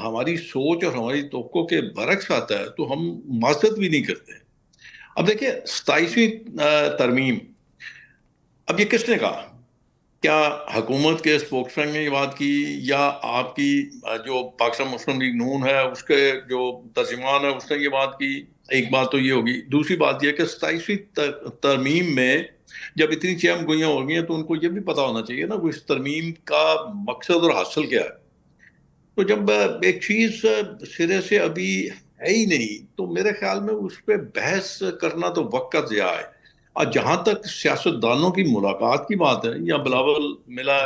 ہماری سوچ اور ہماری توقع کے برعکس آتا ہے تو ہم معذرت بھی نہیں کرتے. اب دیکھیں 27ویں ترمیم, اب یہ کس نے کہا؟ کیا حکومت کے اسپوکسمین نے یہ بات کی یا آپ کی جو پاکستان مسلم لیگ نون ہے اس کے جو ترجمان ہے اس نے یہ بات کی؟ ایک بات تو یہ ہوگی. دوسری بات یہ کہ 27ویں ترمیم میں جب اتنی چہم گوئیاں ہو گئی ہیں تو ان کو یہ بھی پتا ہونا چاہیے نا کہ اس ترمیم کا مقصد اور حاصل کیا ہے. تو جب ایک چیز سرے سے ابھی ہے ہی نہیں تو میرے خیال میں اس پہ بحث کرنا تو وقت کا ضیاع ہے. اور جہاں تک سیاستدانوں کی ملاقات کی بات ہے, یا بلاول ملا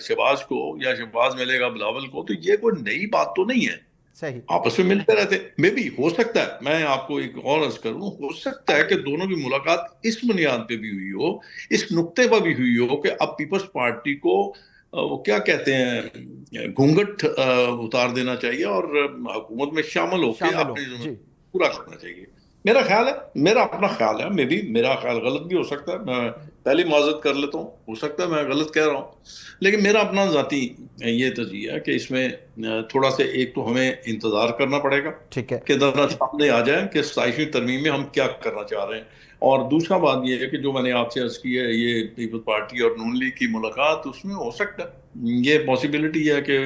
شہباز کو یا شہباز ملے گا بلاول کو, تو یہ کوئی نئی بات تو نہیں ہے. صحیح, آپس میں ملتے رہتے. میں بھی ہو سکتا ہے, میں آپ کو ایک اور عرض کروں, ہو سکتا ہے کہ دونوں کی ملاقات اس بنیاد پہ بھی ہوئی ہو, اس نقطے پر بھی ہوئی ہو کہ اب پیپلز پارٹی کو وہ کیا کہتے ہیں گھونگھٹ اتار دینا چاہیے اور حکومت میں شامل ہو کے اپنی ذمہ پورا کرنا چاہیے. میرا خیال ہے، میرا اپنا خیال ہے، میرا خیال غلط بھی ہو سکتا ہے، میں پہلی معذرت کر لیتا ہوں، ہو سکتا ہے میں غلط کہہ رہا ہوں، لیکن میرا اپنا ذاتی یہ تجزیہ ہے کہ اس میں تھوڑا سا ایک تو ہمیں انتظار کرنا پڑے گا ٹھیک ہے. کہ ذرا سامنے آ جائے کہ 27ویں ترمیم میں ہم کیا کرنا چاہ رہے ہیں. اور دوسرا بات یہ ہے کہ جو میں نے آپ سے عرض کی ہے، یہ پیپلز پارٹی اور نون لیگ کی ملاقات، اس میں ہو سکتا ہے یہ پاسبلٹی ہے کہ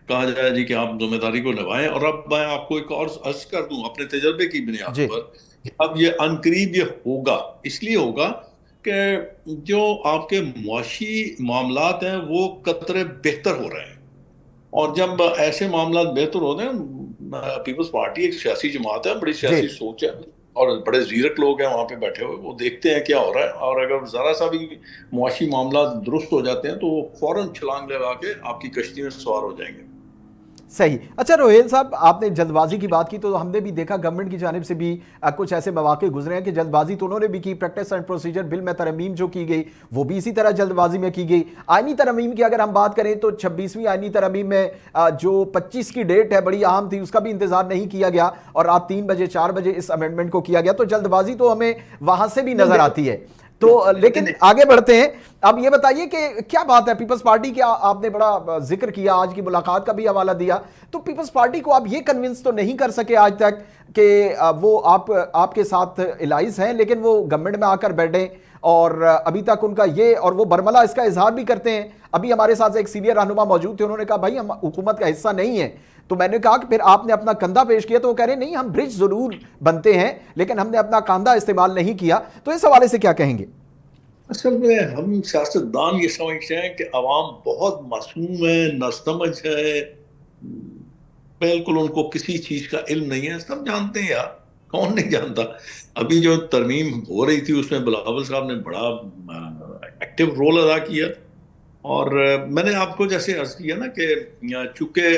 کہا جائے جی کہ آپ ذمہ داری کو نبھائیں. اور اب میں آپ کو ایک اور عرض کر دوں اپنے تجربے کی بنیاد جی. پر کہ اب یہ عنقریب یہ ہوگا، اس لیے ہوگا کہ جو آپ کے معاشی معاملات ہیں وہ قطرے بہتر ہو رہے ہیں. اور جب ایسے معاملات بہتر ہوتے ہیں، پیپلز پارٹی ایک سیاسی جماعت ہے، بڑی جی. سیاسی سوچ ہے، اور بڑے زیرک لوگ ہیں وہاں پہ بیٹھے ہوئے، وہ دیکھتے ہیں کیا ہو رہا ہے، اور اگر ذرا سا بھی معاشی معاملات درست ہو جاتے ہیں تو وہ فوراً چھلانگ لگا کے آپ کی کشتی میں سوار ہو جائیں گے. صحیح. اچھا روہیل صاحب، آپ نے جلد بازی کی بات کی تو ہم نے بھی دیکھا گورنمنٹ کی جانب سے بھی کچھ ایسے مواقع گزرے ہیں کہ جلد بازی تو انہوں نے بھی کی. پریکٹس اینڈ پروسیجر بل میں ترمیم جو کی گئی وہ بھی اسی طرح جلد بازی میں کی گئی. آئینی ترمیم کی اگر ہم بات کریں تو 26ویں آئینی ترمیم میں جو 25 کی ڈیٹ ہے بڑی اہم تھی، اس کا بھی انتظار نہیں کیا گیا اور رات 3 بجے 4 بجے اس امینڈمنٹ کو کیا گیا. تو جلد بازی تو ہمیں وہاں سے بھی نظر آتی ہے. تو لیکن آگے بڑھتے ہیں. اب یہ بتائیے کہ کیا بات ہے پیپلز پارٹی کی، آپ نے بڑا ذکر کیا، آج کی ملاقات کا بھی حوالہ دیا، تو پیپلز پارٹی کو آپ یہ کنونس تو نہیں کر سکے آج تک کہ وہ آپ کے ساتھ الائز ہیں لیکن وہ گورنمنٹ میں آ کر بیٹھیں، اور ابھی تک ان کا یہ، اور وہ برملا اس کا اظہار بھی کرتے ہیں. ابھی ہمارے ساتھ ایک سینئر رہنما موجود تھے، انہوں نے کہا بھائی ہم حکومت کا حصہ نہیں ہیں. تو میں نے کہا کہ پھر آپ نے اپنا کندھا پیش کیا، تو وہ کہہ رہے ہیں نہیں ہم برج ضرور بنتے ہیں لیکن ہم نے اپنا کندھا استعمال نہیں کیا. تو اس حوالے سے کیا کہیں گے؟ اصل میں ہم سیاستدان یہ سمجھتے ہیں کہ عوام بہت معصوم ہے، ناسمجھ ہے، بالکل ان کو کسی چیز کا علم نہیں ہے. سب جانتے ہیں یار، کون نہیں جانتا. ابھی جو ترمیم ہو رہی تھی اس میں بلاول صاحب نے بڑا ایکٹیو رول ادا کیا. اور میں نے آپ کو جیسے عرض کیا نا کہ چونکہ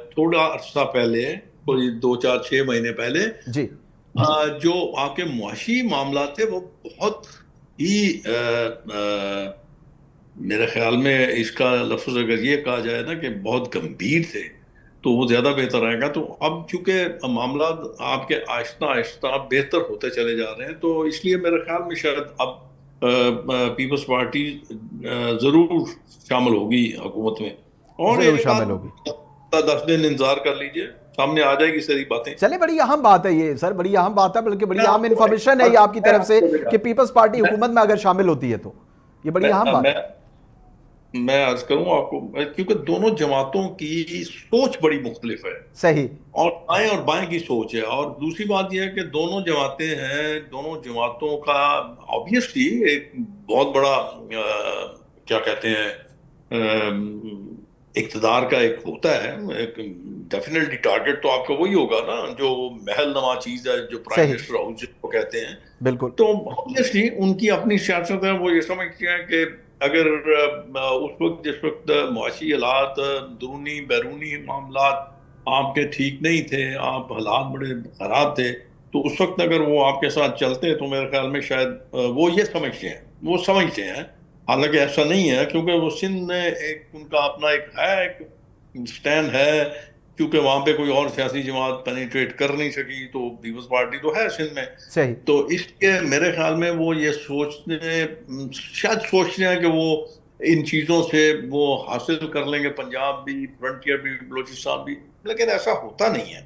تھوڑا عرصہ پہلے، کوئی 2 4 6 مہینے پہلے، جی. جو آپ کے معاشی معاملات تھے وہ بہت ہی میرے خیال میں اس کا لفظ اگر یہ کہا جائے نا کہ بہت گمبھیر تھے تو وہ زیادہ بہتر رہے گا. تو اب چونکہ معاملات آپ کے آہستہ آہستہ بہتر ہوتے چلے جا رہے ہیں، تو اس لیے میرے خیال میں شاید اب پیپلز پارٹی ضرور شامل ہوگی حکومت میں. اور ضرور ایک شامل ہوگی. 10 دن انتظار کر لیجئے، سامنے آ جائے گی ساری باتیں. چلے بڑی اہم بات ہے یہ سر، بڑی اہم بات ہے، بلکہ بڑی اہم انفارمیشن ہے یہ آپ کی طرف سے کہ پیپلز پارٹی حکومت میں اگر شامل ہوتی ہے تو یہ بڑی اہم بات ہے. میں عرض کروں آپ کو، کیونکہ دونوں جماعتوں کی سوچ بڑی مختلف ہے، صحیح. اور دائیں اور بائیں کی سوچ ہے. اور دوسری بات یہ ہے کہ دونوں جماعتیں ہیں، دونوں جماعتوں کا آبویسلی ایک بہت بڑا کیا کہتے ہیں اقتدار کا ایک ہوتا ہے، ایک ڈیفینیٹلی ٹارگٹ تو آپ کا وہی ہوگا نا، جو محل نما چیز ہے، جو پرائم صحیح. منسٹر ہاؤس جس کو کہتے ہیں. بالکل. تو آبویسلی ان کی اپنی سیاست ہے، وہ یہ سمجھتے ہیں کہ اگر اس وقت جس وقت معاشی حالات، درونی بیرونی معاملات آپ کے ٹھیک نہیں تھے، آپ حالات بڑے خراب تھے، تو اس وقت اگر وہ آپ کے ساتھ چلتے تو میرے خیال میں شاید وہ یہ سمجھتے ہیں. حالانکہ ایسا نہیں ہے، کیونکہ وہ سندھ میں ایک ان کا اپنا ایک سٹینڈ ہے، کیونکہ وہاں پہ کوئی اور سیاسی جماعت پینیٹریٹ کر نہیں سکی، تو پیپلز پارٹی تو ہے سندھ میں. صحیح. تو اس کے میرے خیال میں وہ یہ سوچتے ہیں کہ وہ ان چیزوں سے وہ حاصل کر لیں گے، پنجاب بھی، فرنٹیئر بھی، بلوچستان بھی. لیکن ایسا ہوتا نہیں ہے.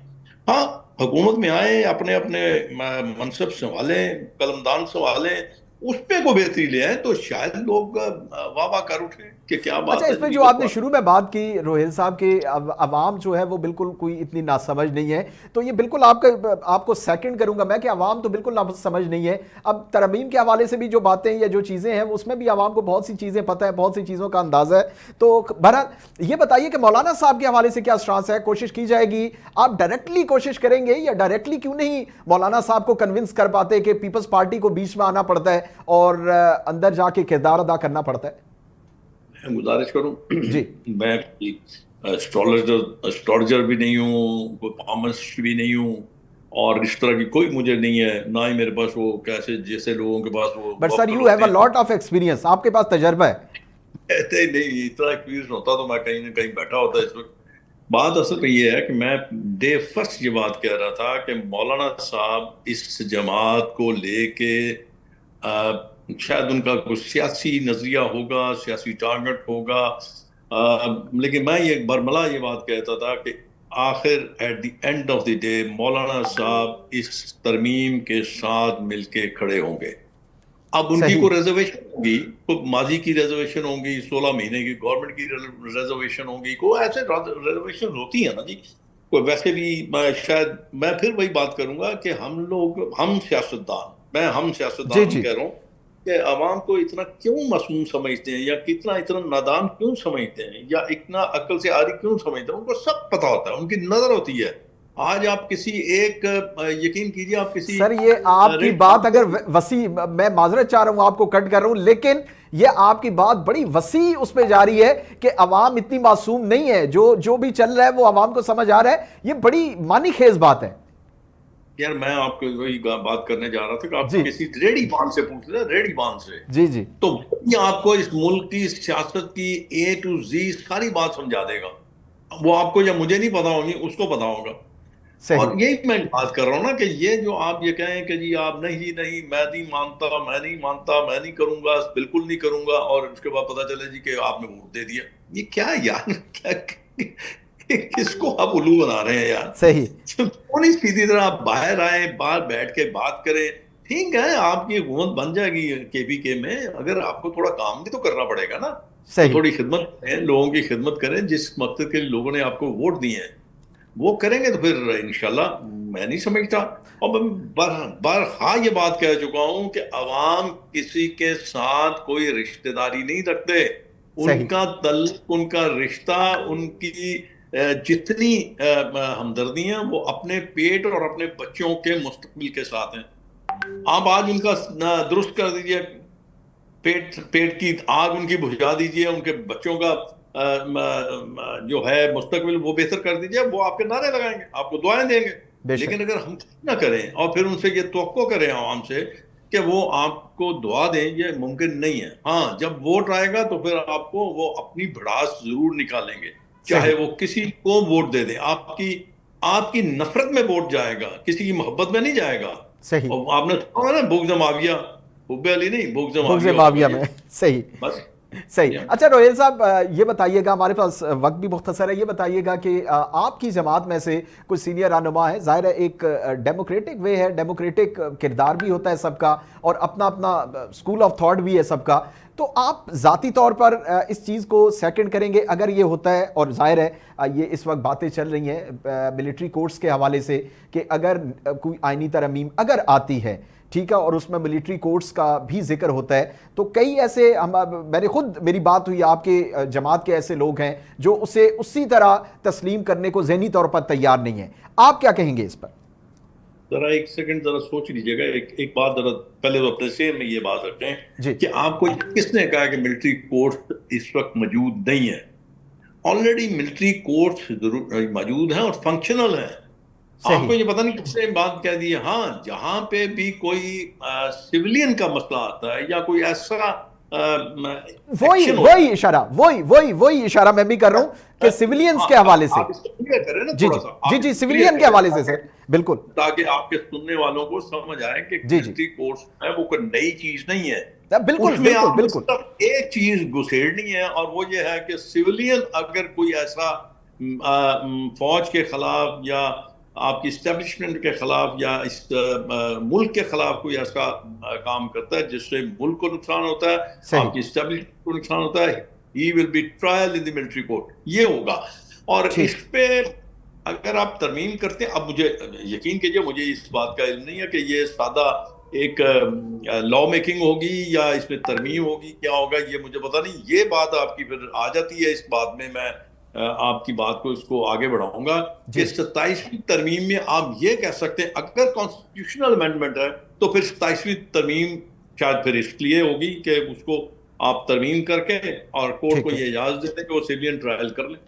ہاں، حکومت میں آئیں، اپنے اپنے منصب سنبھالیں، قلمدان سنبھالیں، اس پہ کو بہتری لے آئیں، تو شاید لوگ واہ واہ کر اٹھیں کہ کیا اچھا، بات ہے اس پہ جو پیپلز آپ نے پارٹی. شروع میں بات کی روہیل صاحب کہ عوام جو ہے وہ بالکل کوئی اتنی ناسمجھ نہیں ہے، تو یہ بالکل آپ کو سیکنڈ کروں گا میں کہ عوام تو بالکل ناسمجھ نہیں ہے. اب ترمیم کے حوالے سے بھی جو باتیں یا جو چیزیں ہیں اس میں بھی عوام کو بہت سی چیزیں پتہ ہے، بہت سی چیزوں کا اندازہ ہے. تو بہرحال یہ بتائیے کہ مولانا صاحب کے حوالے سے کیا اسٹانس ہے؟ کوشش کی جائے گی، آپ ڈائریکٹلی کوشش کریں گے یا ڈائریکٹلی کیوں نہیں مولانا صاحب کو کنونس کر پاتے کہ پیپلز پارٹی کو بیچ میں آنا پڑتا ہے اور اندر جا کے کردار ادا کرنا پڑتا ہے؟ میں گزارش کروں، جی. میں اسٹرالجر بھی نہیں ہوں، کوئی پامسٹ بھی نہیں ہوں، اور اس طرح کی کوئی مجھے نہیں ہے، نہ ہی میرے پاس وہ کیسے جیسے لوگوں کے پاس وہ بٹ سر موکل یو ہیو ہوتے اے لاٹ آف ایکسپیرینس، آپ کے پاس تجربہ ہے. ہیں. نہیں، اتنا ایکسپیرینس ہوتا تو میں کہیں نہ کہیں بیٹھا ہوتا اس وقت. بات اصل میں یہ ہے کہ میں ڈے فرسٹ یہ بات کہہ رہا تھا کہ مولانا صاحب اس جماعت کو لے کے آ، شاید ان کا کچھ سیاسی نظریہ ہوگا، سیاسی ٹارگٹ ہوگا، لیکن میں یہ برملا یہ بات کہتا تھا کہ آخر at the end of the day مولانا صاحب اس ترمیم کے ساتھ مل کے کھڑے ہوں گے۔ اب ان کی صحیح، کوئی ریزرویشن ہوگی، کوئی ماضی کی ریزرویشن ہوگی، 16 مہینے کی گورنمنٹ کی ریزرویشن ہوگی، کوئی ایسے ریزرویشن ہوتی ہیں نا جی، کوئی ویسے بھی شاید میں پھر وہی بات کروں گا کہ ہم جی سیاستدان جی، کہہ رہا ہوں کہ عوام کو اتنا کیوں معصوم سمجھتے ہیں، یا اتنا نادان کیوں سمجھتے ہیں، یا اتنا عقل سے عاری کیوں سمجھتے ہیں؟ ان کو سب پتا ہوتا ہے، ان کی نظر ہوتی ہے۔ آج آپ کسی ایک یقین کیجیے، آپ کسی سر یہ آپ کی ریڈ بات اگر وسیع، میں معذرت چاہ رہا ہوں آپ کو کٹ کر رہا ہوں، لیکن یہ آپ کی بات بڑی وسیع اس پہ جا رہی ہے کہ عوام اتنی معصوم نہیں ہے، جو بھی چل رہا ہے وہ عوام کو سمجھ آ رہا ہے، یہ بڑی معنی خیز بات ہے۔ یار میں آپ کو وہی بات کرنے جا رہا تھا کہ آپ جی کسی ریڑی بان سے پوچھ لیں، ریڑی بان سے، جی جی، تو یہ آپ کو اس ملک کی سیاست کی اے ٹو زی ساری بات سمجھا دے گا۔ وہ آپ کو، یا مجھے نہیں پتا ہوگی، اس کو پتا ہوگا۔ صحیح اور یہی میں بات کر رہا ہوں نا کہ یہ جو آپ یہ کہیں کہ جی آپ نہیں میں نہیں مانتا، میں نہیں مانتا، میں نہیں کروں گا، بالکل نہیں کروں گا، اور اس کے بعد پتا چلے جی کہ آپ نے ووٹ دے دیا، یہ کیا ہے یار؟ کس کو آپ الو بنا رہے ہیں یار؟ صحیح کیوں سیدھی طرح آپ باہر آئیں، باہر بیٹھ کے بات کریں؟ ٹھیک ہے آپ کی حکومت بن جائے گی کے پی کے میں، اگر آپ کو تھوڑا کام بھی تو کرنا پڑے گا نا، تو صحیح تھوڑی خدمت کریں، لوگوں کی خدمت کریں، جس مقصد کے لیے لوگوں نے آپ کو ووٹ دیے ہیں وہ کریں گے تو پھر انشاءاللہ میں نہیں سمجھتا۔ اور میں بارہا یہ بات کہہ چکا ہوں کہ عوام کسی کے ساتھ کوئی رشتہ داری نہیں رکھتے، ان صحیح کا تعلق، ان کا رشتہ، ان کی جتنی ہمدردی ہیں وہ اپنے پیٹ اور اپنے بچوں کے مستقبل کے ساتھ ہیں۔ آپ آج ان کا درست کر دیجئے، پیٹ کی آگ ان کی بجھا دیجئے، ان کے بچوں کا جو ہے مستقبل وہ بہتر کر دیجئے، وہ آپ کے نعرے لگائیں گے، آپ کو دعائیں دیں گے۔ بے لیکن شک، اگر ہم نہ کریں اور پھر ان سے یہ توقع کریں عوام سے کہ وہ آپ کو دعا دیں، یہ ممکن نہیں ہے۔ ہاں جب ووٹ آئے گا تو پھر آپ کو وہ اپنی بھڑاس ضرور نکالیں گے، چاہے صحیح وہ کسی کو ووٹ دے دیں، آپ کی نفرت میں ووٹ جائے گا، کسی کی محبت میں نہیں جائے گا۔ صحیح، اور آپ نے سنا ہے نا بغض معاویہ، حب علی نہیں، بغض بغض معاویہ ہوتا تھا معاویہ یہ، میں، صحیح بس۔ صحیح۔ اچھا روہیل صاحب یہ بتائیے گا، ہمارے پاس وقت بھی مختصر ہے، یہ بتائیے گا کہ آپ کی جماعت میں سے کچھ سینئر رہنما ہے، ظاہر ہے ایک ڈیموکریٹک وے ہے، ڈیموکریٹک کردار بھی ہوتا ہے سب کا، اور اپنا اپنا اسکول آف تھاٹ بھی ہے سب کا، تو آپ ذاتی طور پر اس چیز کو سیکنڈ کریں گے اگر یہ ہوتا ہے؟ اور ظاہر ہے یہ اس وقت باتیں چل رہی ہیں ملٹری کورٹس کے حوالے سے کہ اگر کوئی آئینی ترمیم اگر آتی ہے، ٹھیک ہے، اور اس میں ملٹری کورٹس کا بھی ذکر ہوتا ہے، تو کئی ایسے میں نے خود، میری بات ہوئی، آپ کے جماعت کے ایسے لوگ ہیں جو اسے اسی طرح تسلیم کرنے کو ذہنی طور پر تیار نہیں ہیں، آپ کیا کہیں گے اس پر؟ ذرا ایک سیکنڈ ذرا سوچ لیجیے گا، ایک بات ذرا پہلے تو اپنے ذہن میں یہ بات رکھیں جی کہ آپ کو کس نے کہا کہ ملٹری کورٹس اس وقت موجود نہیں ہے؟ آلریڈی ملٹری کورٹس موجود ہیں اور فنکشنل ہیں۔ آپ صحیح، کو یہ پتہ نہیں کس نے بات کہہ دی ہے؟ ہاں جہاں پہ بھی کوئی سویلین کا مسئلہ آتا ہے یا کوئی ایسا وہی ایکشن ہوتا وہی اشارہ، وہی اشارہ میں بھی کر رہا ہوں کہ ہے، سیویلینز ہاں کے حوالے سے، آپ اس کو کلیئر کریں نا، جی تھوڑا جی سا جی آپ جی، اس کو کلیئر سیویلین کے حوالے سے کریں سر، بالکل، تاکہ آپ کے سننے والوں کو سمجھ آئے کہ جی جی، ملٹری کورٹس ہے وہ کوئی نئی چیز نہیں ہے۔ بالکل اس میں بالکل آپ نے بالکل، صرف ایک چیز گھسیڑنی ہے، اور وہ یہ ہے کہ سیولین اگر کوئی ایسا فوج کے خلاف یا آپ کی اسٹیبلشمنٹ کے خلاف یا اس ملک کے خلاف کوئی ایسا کام کرتا ہے جس سے ملک کو نقصان ہوتا ہے، صحیح آپ کی اسٹیبلشمنٹ کو نقصان ہوتا ہے، he will be trial in the military court، یہ ہوگا۔ اور اس ٹھیک، پہ اگر آپ ترمیم کرتے ہیں، اب مجھے یقین کیجئے مجھے اس بات کا علم نہیں ہے کہ یہ سادہ ایک لا میکنگ ہوگی یا اس میں ترمیم ہوگی، کیا ہوگا یہ مجھے پتا نہیں۔ یہ بات آپ کی پھر آ جاتی ہے، اس بات میں میں آپ کی بات کو اس کو آگے بڑھاؤں گا کہ جی 27ویں ترمیم میں آپ یہ کہہ سکتے ہیں اگر کانسٹیٹیوشنل امینڈمنٹ ہے تو پھر 27ویں ترمیم شاید پھر اس لیے ہوگی کہ اس کو آپ ترمیم کر کے اور کورٹ کو ٹھیک ہے۔ یہ اجازت دے دیں کہ وہ سیوین ٹرائل کر لیں۔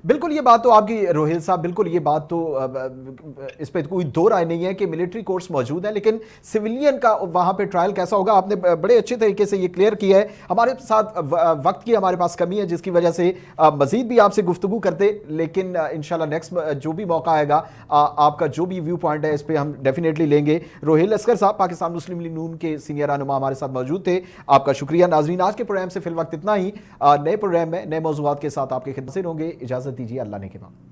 بالکل یہ بات تو آپ کی روہیل صاحب، بالکل یہ بات تو اس پہ کوئی دو رائے نہیں ہے کہ ملٹری کورٹس موجود ہیں، لیکن سویلین کا وہاں پہ ٹرائل کیسا ہوگا؟ آپ نے بڑے اچھے طریقے سے یہ کلیئر کیا ہے. ہمارے ساتھ وقت کی ہمارے پاس کمی ہے جس کی وجہ سے مزید بھی آپ سے گفتگو کرتے، لیکن انشاءاللہ نیکسٹ جو بھی موقع آئے گا آپ کا جو بھی ویو پوائنٹ ہے اس پہ ہم ڈیفینیٹلی لیں گے. روہیل اصغر صاحب پاکستان مسلم لیگ نون کے سینئر رہنما ہمارے ساتھ موجود تھے، آپ کا شکریہ. ناظرین آج کے پروگرام سے فی الوقت اتنا ہی. نئے پروگرام میں نئے موضوعات کے ساتھ آپ کی خدمت سے ہوں گے. اجازت دیجیے، اللہ نے کے بعد.